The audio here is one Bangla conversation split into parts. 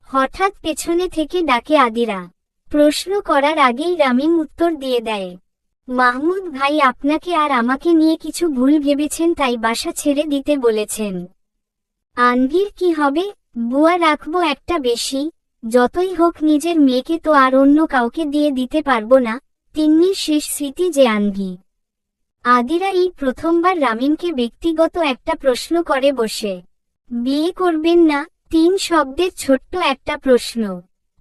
হঠাৎ পেছনে থেকে ডাকে আদিরা। প্রশ্ন করার আগেই রামিম উত্তর দিয়ে দেয়, মাহমুদ ভাই আপনাকে আর আমাকে নিয়ে কিছু ভুল ভেবেছেন, তাই বাসা ছেড়ে দিতে বলেছেন। আনভির কি হবে? বুয়া রাখবো একটা বেশি। যতই হোক নিজের মেয়েকে তো আর অন্য কাউকে দিয়ে দিতে পারবো না। তিন্নির শেষ স্মৃতি যে আনভি। আদিরা এই প্রথমবার রামিমকে ব্যক্তিগত একটা প্রশ্ন করে বসে। বিয়ে করবেন না? 3 শব্দের ছোট্ট একটা প্রশ্ন,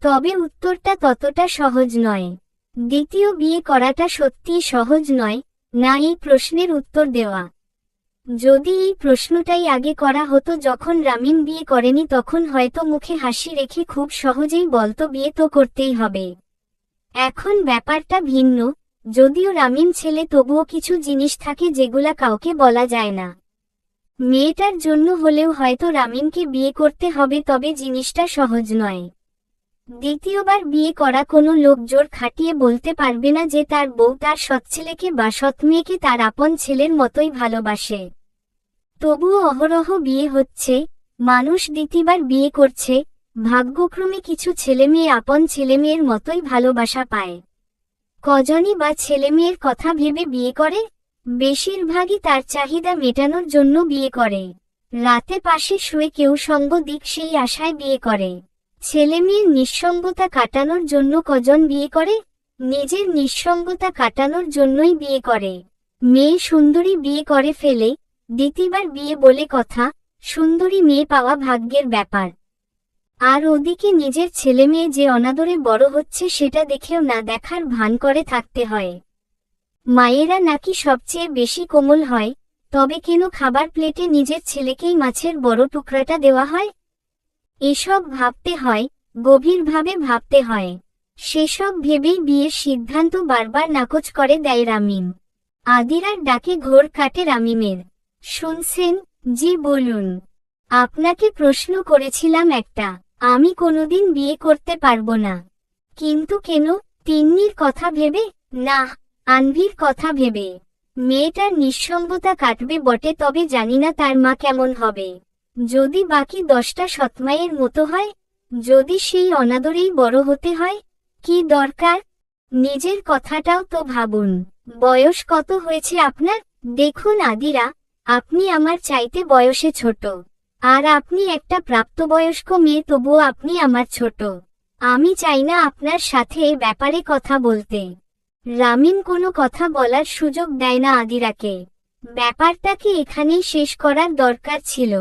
তবে উত্তরটা ততটা সহজ নয়। দ্বিতীয় বিয়ে করাটা সত্যিই সহজ নয় না এই প্রশ্নের উত্তর দেওয়া। যদি এই প্রশ্নটাই আগে করা হতো যখন রামিম বিয়ে করেনি, তখন হয়তো মুখে হাসি রেখে খুব সহজেই বলতো বিয়ে তো করতেই হবে। এখন ব্যাপারটা ভিন্ন। যদিও রামিম ছেলে, তবুও কিছু জিনিস থাকে যেগুলা কাউকে বলা যায় না। মেয়েটার জন্য হলেও হয়তো রামিমকে বিয়ে করতে হবে, তবে জিনিসটা সহজ নয়। দ্বিতীয়বার বিয়ে করা কোনো লোক জোর খাটিয়ে বলতে পারবে না যে তার বউ তার সৎ ছেলেকে বা সৎ মেয়েকে তার আপন ছেলের মতোই ভালোবাসে। তবুও অহরহ বিয়ে হচ্ছে, মানুষ দ্বিতীয়বার বিয়ে করছে, ভাগ্যক্রমে কিছু ছেলেমেয়ে আপন ছেলেমেয়ের মতোই ভালোবাসা পায়। কজনই বা ছেলেমেয়ের কথা ভেবে বিয়ে করে? বেশিরভাগই তার চাহিদা মেটানোর জন্য বিয়ে করে। রাতে পাশে শুয়ে কেউ সঙ্গ দিক সেই আশায় বিয়ে করে। ছেলেমেয়ের নিঃসঙ্গতা কাটানোর জন্য কজন বিয়ে করে? নিজের নিঃসঙ্গতা কাটানোর জন্যই বিয়ে করে। মেয়ে সুন্দরী বিয়ে করে ফেলে, দ্বিতীয়বার বিয়ে বলে কথা। সুন্দরী মেয়ে পাওয়া ভাগ্যের ব্যাপার। আর ওদিকে নিজের ছেলেমেয়ে যে অনাদরে বড় হচ্ছে সেটা দেখেও না দেখার ভান করে থাকতে হয়। মায়েরা নাকি সবচেয়ে বেশি কোমল হয়, তবে কেন খাবার প্লেটে নিজের ছেলেকেই মাছের বড় টুকরাটা দেওয়া হয়? এসব ভাবতে হয়, গভীরভাবে ভাবতে হয়। সেসব ভেবেই বিয়ের সিদ্ধান্ত বারবার নাকচ করে দেয় রামিম। আদিরার ডাকে ঘোর কাটে রামিমের। শুনছেন? জি বলুন। আপনাকে প্রশ্ন করেছিলাম একটা। আমি কোনোদিন বিয়ে করতে পারবো না। কিন্তু কেন? তিন্নির কথা ভেবে? না, আনভির কথা ভেবে। মেয়েটার নিঃসঙ্গতা কাটবে বটে, তবে জানি না তার মা কেমন হবে। যদি বাকি 10টা সৎমায়ের মতো হয়, যদি সেই অনাদরেই বড় হতে হয়, কি দরকার? নিজের কথাটাও তো ভাবুন। বয়স কত হয়েছে আপনার? দেখুন আদিরা, আপনি আমার চাইতে বয়সে ছোট। আর আপনি একটা প্রাপ্তবয়স্ক মেয়ে, তবুও আপনি আমার ছোট। আমি চাই না আপনার সাথে এ ব্যাপারে কথা বলতে। রামিম কোনো কথা বলার সুযোগ দেয় না আদিরাকে। ব্যাপারটাকে এখানেই শেষ করার দরকার ছিল।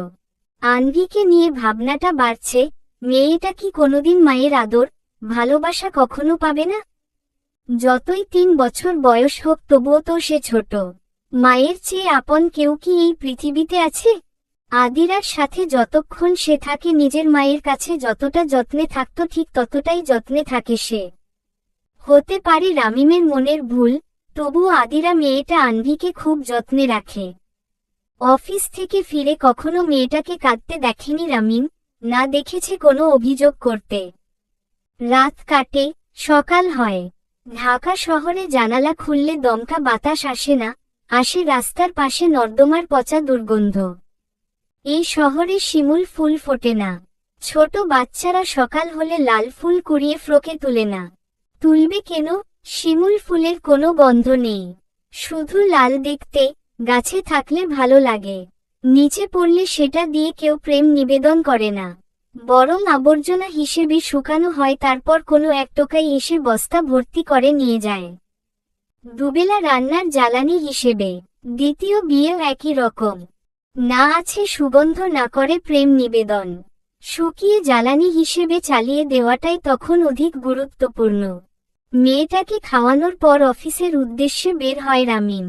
আনভিকে নিয়ে ভাবনাটা বাড়ছে। মেয়েটা কি কোনোদিন মায়ের আদর, ভালোবাসা কখনো পাবে না? যতই 3 বছর বয়স হোক, তবুও তো সে ছোট। মায়ের চেয়ে আপন কেউ কি এই পৃথিবীতে আছে? আদিরার সাথে যতক্ষণ সে থাকে, নিজের মায়ের কাছে যতটা যত্নে থাকত ঠিক ততটাই যত্নে থাকে সে। হতে পারে রামিমের মনের ভুল, তবুও আদিরা মেয়েটা আনভিকে খুব যত্নে রাখে। অফিস থেকে ফিরে কখনো মেয়েটাকে কাঁদতে দেখেনি রামিম, না দেখেছে কোনো অভিযোগ করতে। রাত কাটে, সকাল হয়। ঢাকা শহরে জানালা খুললে দমকা বাতাস আসে না, আসে রাস্তার পাশে নর্দমার পচা দুর্গন্ধ। এই শহরে শিমুল ফুল ফোটে না। ছোট বাচ্চারা সকাল হলে লাল ফুল কুড়িয়ে ফ্রকে তুলে না। তুলবে কেন? শিমুল ফুলের কোনো গন্ধ নেই, শুধু লাল দেখতে। গাছে থাকলে ভালো লাগে, নিচে পড়লে সেটা দিয়ে কেউ প্রেম নিবেদন করে না, বরং আবর্জনা হিসেবে শুকানো হয়, তারপর কোনো এক টোকাই এসে বস্তা ভর্তি করে নিয়ে যায়। দুবেলা রান্নার জ্বালানি হিসেবে। দ্বিতীয় বিয়েও একই রকম। না আছে সুগন্ধ, না করে প্রেম নিবেদন। শুকিয়ে জ্বালানি হিসেবে চালিয়ে দেওয়াটাই তখন অধিক গুরুত্বপূর্ণ। মেয়েটাকে খাওয়ানোর পর অফিসের উদ্দেশ্যে বের হয় রামিম।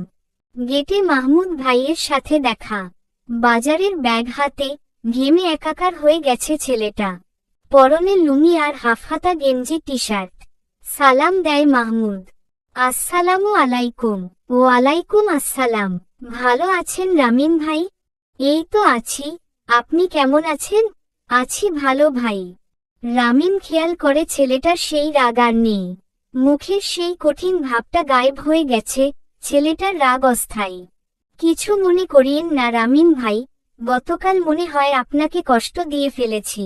গেটে মাহমুদ ভাইয়ের সাথে দেখা। বাজারের ব্যাগ হাতে, ঘেমে একাকার হয়ে গেছে ছেলেটা। পরনে লুঙ্গি আর হাফহাতা গেঞ্জি টি শার্ট। সালাম দেয় মাহমুদ। আসসালামু আলাইকুম। ওয়ালাইকুম আসসালাম। ভালো আছেন রামিম ভাই? এই তো আছি, আপনি কেমন আছেন? আছি ভালো ভাই। রামিম খেয়াল করে ছেলেটার সেই রাগ আর নেই। মুখের সেই কঠিন ভাবটা গায়েব হয়ে গেছে। ছেলেটার রাগ অস্থায়ী। কিছু মনে করিয়েন না রামিম ভাই, গতকাল মনে হয় আপনাকে কষ্ট দিয়ে ফেলেছি।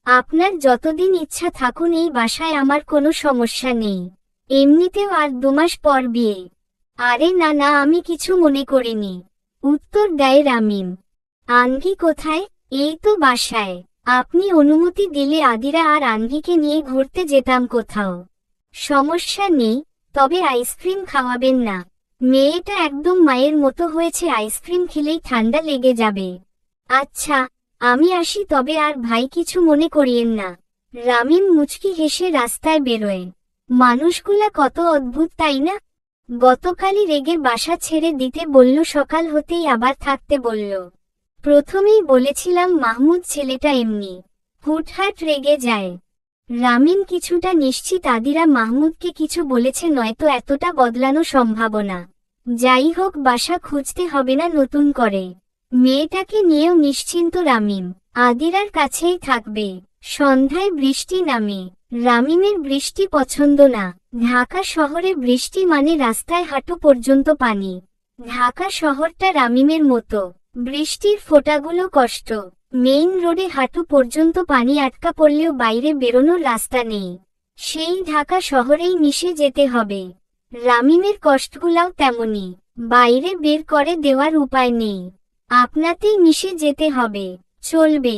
আপনার যতদিন ইচ্ছা থাকুন এই বাসায়, আমার কোনো সমস্যা নেই। এমনিতেও আর 2 মাস পর বিয়ে। আরে না না, আমি কিছু মনে করিনি, উত্তর দেয় রামিম। আনভি কোথায়? এই তো বাসায়। আপনি অনুমতি দিলে আদিরা আর আনভিকে নিয়ে ঘুরতে যেতাম কোথাও। সমস্যা নেই, তবে আইসক্রিম খাওয়াবেন না। মেয়েটা একদম মায়ের মতো হয়েছে, আইসক্রিম খেলেই ঠান্ডা লেগে যাবে। আচ্ছা, আমি আসি তবে, আর ভাই কিছু মনে করিয়েন না। রামিম মুচকি হেসে রাস্তায় বেরোয়। মানুষগুলা কত অদ্ভুত, তাই না? গতকালই রেগে বাসা ছেড়ে দিতে বলল, সকাল হতেই আবার থাকতে বলল। প্রথমেই বলেছিলাম মাহমুদ ছেলেটা এমনি, হুটহাট রেগে যায়। রামিম কিছুটা নিশ্চিত আদিরা মাহমুদকে কিছু বলেছে, নয়তো এতটা বদলানো সম্ভাবনা। যাই হোক, বাসা খুঁজতে হবে না নতুন করে। মেয়েটাকে নিয়েও নিশ্চিন্ত রামিম, আদিরার কাছেই থাকবে। সন্ধ্যায় বৃষ্টি নামে। রামিমের বৃষ্টি পছন্দ না। ঢাকা শহরে বৃষ্টি মানে রাস্তায় হাঁটু পর্যন্ত পানি। ঢাকা শহরটা রামিমের মতো, বৃষ্টির ফোঁটাগুলো কষ্ট। মেইন রোডে হাঁটু পর্যন্ত পানি আটকা পড়লেও বাইরে বেরোনোর রাস্তা নেই। সেই ঢাকা শহরেই মিশে যেতে হবে। রামিমের কষ্টগুলাও তেমনি, বাইরে বের করে দেওয়ার উপায় নেই। আপনাতেই মিশে যেতে হবে। চলবে।